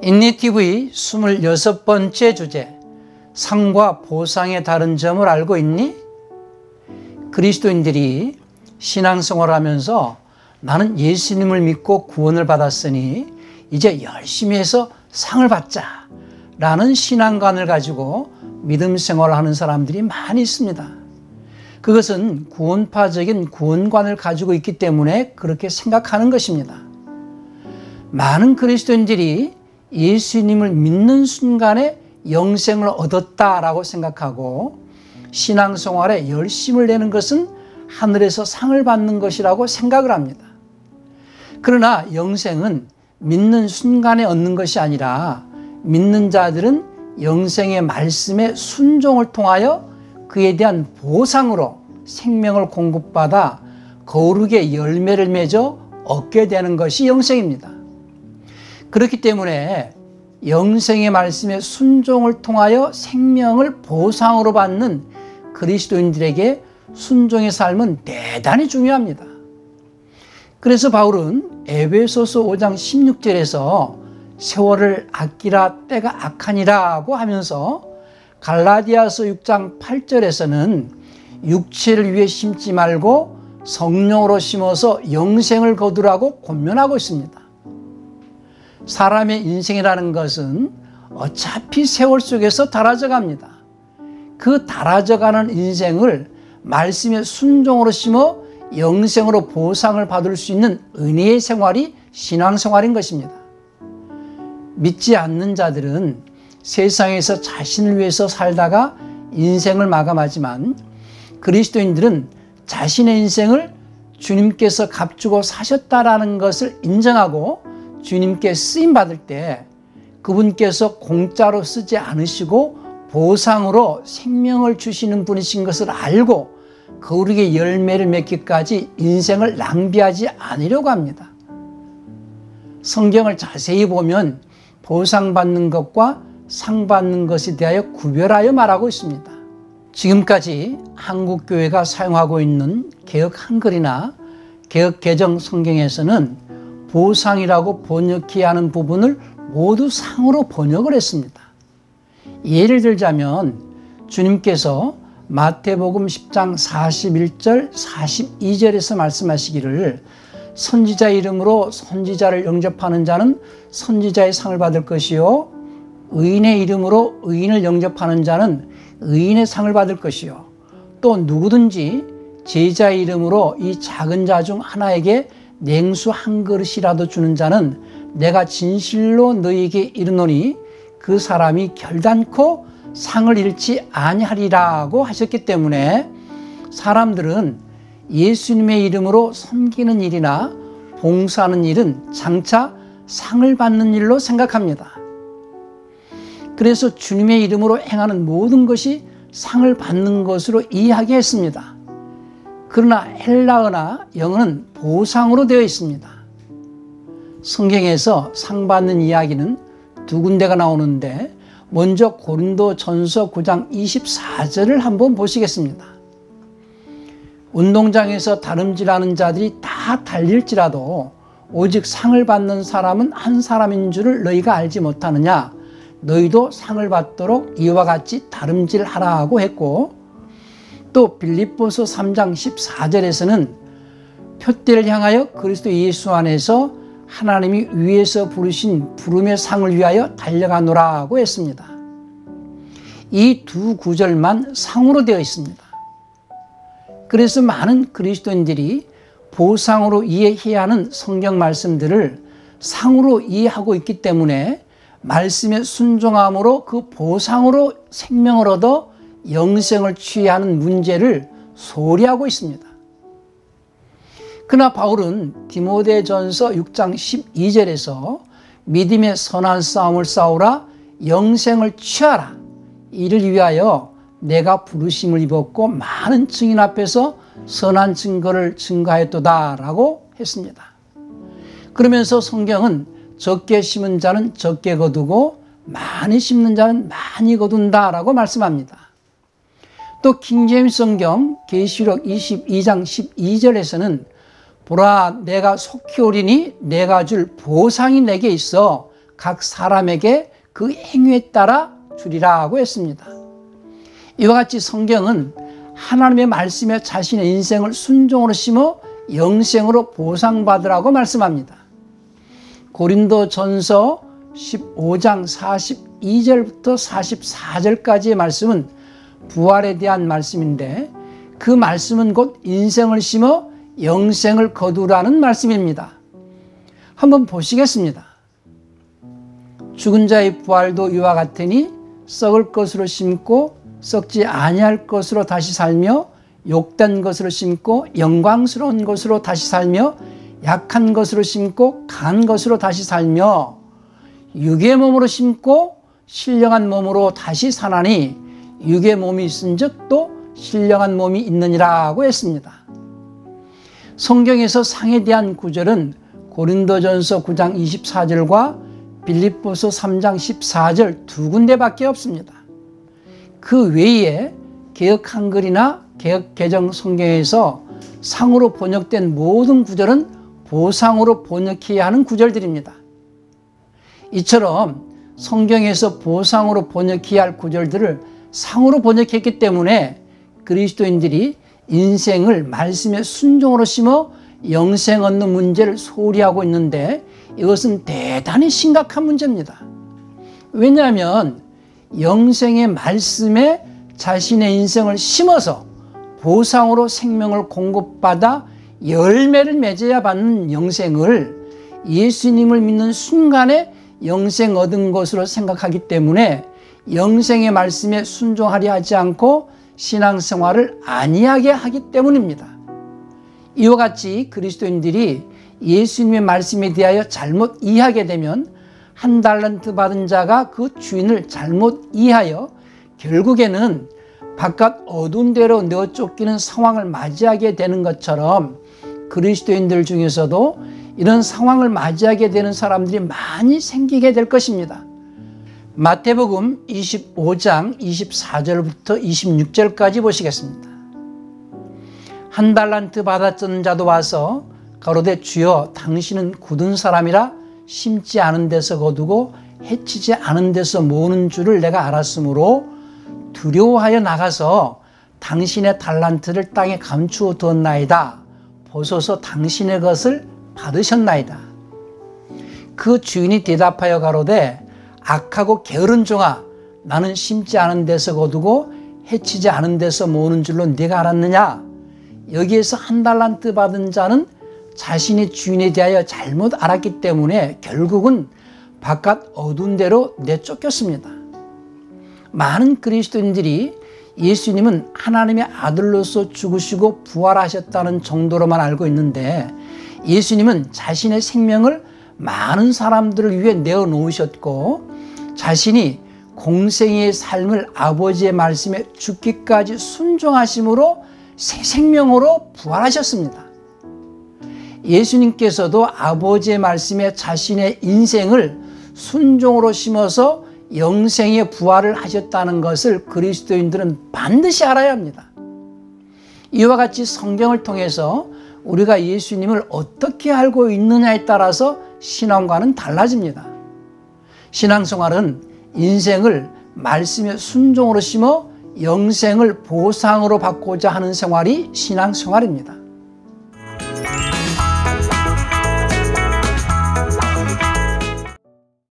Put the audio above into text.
인니TV 26번째 주제, 상과 보상의 다른 점을 알고 있니? 그리스도인들이 신앙생활을 하면서 나는 예수님을 믿고 구원을 받았으니 이제 열심히 해서 상을 받자 라는 신앙관을 가지고 믿음 생활을 하는 사람들이 많이 있습니다. 그것은 구원파적인 구원관을 가지고 있기 때문에 그렇게 생각하는 것입니다. 많은 그리스도인들이 예수님을 믿는 순간에 영생을 얻었다라고 생각하고 신앙생활에 열심을 내는 것은 하늘에서 상을 받는 것이라고 생각을 합니다. 그러나 영생은 믿는 순간에 얻는 것이 아니라 믿는 자들은 영생의 말씀에 순종을 통하여 그에 대한 보상으로 생명을 공급받아 거룩의 열매를 맺어 얻게 되는 것이 영생입니다. 그렇기 때문에 영생의 말씀에 순종을 통하여 생명을 보상으로 받는 그리스도인들에게 순종의 삶은 대단히 중요합니다. 그래서 바울은 에베소서 5장 16절에서 세월을 아끼라 때가 악하니라고 하면서 갈라디아서 6장 8절에서는 육체를 위해 심지 말고 성령으로 심어서 영생을 거두라고 권면하고 있습니다. 사람의 인생이라는 것은 어차피 세월 속에서 달아져 갑니다. 그 달아져가는 인생을 말씀의 순종으로 심어 영생으로 보상을 받을 수 있는 은혜의 생활이 신앙생활인 것입니다. 믿지 않는 자들은 세상에서 자신을 위해서 살다가 인생을 마감하지만 그리스도인들은 자신의 인생을 주님께서 값주고 사셨다라는 것을 인정하고 주님께 쓰임받을 때 그분께서 공짜로 쓰지 않으시고 보상으로 생명을 주시는 분이신 것을 알고 거룩의 열매를 맺기까지 인생을 낭비하지 않으려고 합니다. 성경을 자세히 보면 보상받는 것과 상받는 것에 대하여 구별하여 말하고 있습니다. 지금까지 한국교회가 사용하고 있는 개역 한글이나 개역 개정 성경에서는 보상이라고 번역해야 하는 부분을 모두 상으로 번역을 했습니다. 예를 들자면 주님께서 마태복음 10장 41절 42절에서 말씀하시기를 선지자 이름으로 선지자를 영접하는 자는 선지자의 상을 받을 것이요 의인의 이름으로 의인을 영접하는 자는 의인의 상을 받을 것이요 또 누구든지 제자의 이름으로 이 작은 자 중 하나에게 냉수 한 그릇이라도 주는 자는 내가 진실로 너희에게 이르노니 그 사람이 결단코 상을 잃지 아니하리라고 하셨기 때문에 사람들은 예수님의 이름으로 섬기는 일이나 봉사하는 일은 장차 상을 받는 일로 생각합니다. 그래서 주님의 이름으로 행하는 모든 것이 상을 받는 것으로 이해하게 했습니다. 그러나 헬라어나 영어는 보상으로 되어 있습니다. 성경에서 상 받는 이야기는 두 군데가 나오는데 먼저 고린도전서 9장 24절을 한번 보시겠습니다. 운동장에서 다름질하는 자들이 다 달릴지라도 오직 상을 받는 사람은 한 사람인 줄을 너희가 알지 못하느냐? 너희도 상을 받도록 이와 같이 다름질하라고 했고 또 빌립보서 3장 14절에서는 표대를 향하여 그리스도 예수 안에서 하나님이 위에서 부르신 부름의 상을 위하여 달려가노라고 했습니다. 이 두 구절만 상으로 되어 있습니다. 그래서 많은 그리스도인들이 보상으로 이해해야 하는 성경 말씀들을 상으로 이해하고 있기 때문에 말씀에 순종함으로 그 보상으로 생명을 얻어 영생을 취하는 문제를 소리하고 있습니다. 그러나 바울은 디모데전서 6장 12절에서 믿음의 선한 싸움을 싸우라 영생을 취하라 이를 위하여 내가 부르심을 입었고 많은 증인 앞에서 선한 증거를 증거하였도다 라고 했습니다. 그러면서 성경은 적게 심은 자는 적게 거두고 많이 심는 자는 많이 거둔다 라고 말씀합니다. 또 킹제임스 성경 계시록 22장 12절에서는 보라 내가 속히 오리니 내가 줄 보상이 내게 있어 각 사람에게 그 행위에 따라 주리라고 했습니다. 이와 같이 성경은 하나님의 말씀에 자신의 인생을 순종으로 심어 영생으로 보상받으라고 말씀합니다. 고린도전서 15장 42절부터 44절까지의 말씀은 부활에 대한 말씀인데, 그 말씀은 곧 인생을 심어 영생을 거두라는 말씀입니다. 한번 보시겠습니다. 죽은 자의 부활도 이와 같으니 썩을 것으로 심고 썩지 아니할 것으로 다시 살며, 욕된 것으로 심고 영광스러운 것으로 다시 살며, 약한 것으로 심고 강한 것으로 다시 살며, 육의 몸으로 심고 신령한 몸으로 다시 사나니 육의 몸이 있은즉 또 신령한 몸이 있느니라고 했습니다. 성경에서 상에 대한 구절은 고린도전서 9장 24절과 빌립보서 3장 14절 두 군데밖에 없습니다. 그 외에 개역 한글이나 개역 개정 성경에서 상으로 번역된 모든 구절은 보상으로 번역해야 하는 구절들입니다. 이처럼 성경에서 보상으로 번역해야 할 구절들을 상으로 번역했기 때문에 그리스도인들이 인생을 말씀의 순종으로 심어 영생 얻는 문제를 소홀히 하고 있는데, 이것은 대단히 심각한 문제입니다. 왜냐하면 영생의 말씀에 자신의 인생을 심어서 보상으로 생명을 공급받아 열매를 맺어야 받는 영생을 예수님을 믿는 순간에 영생 얻은 것으로 생각하기 때문에 영생의 말씀에 순종하려 하지 않고 신앙생활을 안이하게 하기 때문입니다. 이와 같이 그리스도인들이 예수님의 말씀에 대하여 잘못 이해하게 되면 한 달란트 받은 자가 그 주인을 잘못 이해하여 결국에는 바깥 어두운 데로 내어 쫓기는 상황을 맞이하게 되는 것처럼, 그리스도인들 중에서도 이런 상황을 맞이하게 되는 사람들이 많이 생기게 될 것입니다. 마태복음 25장 24절부터 26절까지 보시겠습니다. 한 달란트 받았던 자도 와서 가로되 주여 당신은 굳은 사람이라 심지 않은 데서 거두고 해치지 않은 데서 모으는 줄을 내가 알았으므로 두려워하여 나가서 당신의 달란트를 땅에 감추어 두었나이다. 보소서 당신의 것을 받으셨나이다. 그 주인이 대답하여 가로되 악하고 게으른 종아, 나는 심지 않은 데서 거두고 해치지 않은 데서 모으는 줄로 네가 알았느냐? 여기에서 한 달란트 받은 자는 자신의 주인에 대하여 잘못 알았기 때문에 결국은 바깥 어두운 데로 내쫓겼습니다. 많은 그리스도인들이 예수님은 하나님의 아들로서 죽으시고 부활하셨다는 정도로만 알고 있는데, 예수님은 자신의 생명을 많은 사람들을 위해 내어놓으셨고 자신이 공생의 삶을 아버지의 말씀에 죽기까지 순종하심으로 새 생명으로 부활하셨습니다. 예수님께서도 아버지의 말씀에 자신의 인생을 순종으로 심어서 영생의 부활을 하셨다는 것을 그리스도인들은 반드시 알아야 합니다. 이와 같이 성경을 통해서 우리가 예수님을 어떻게 알고 있느냐에 따라서 신앙과는 달라집니다. 신앙생활은 인생을 말씀의 순종으로 심어 영생을 보상으로 받고자 하는 생활이 신앙생활입니다.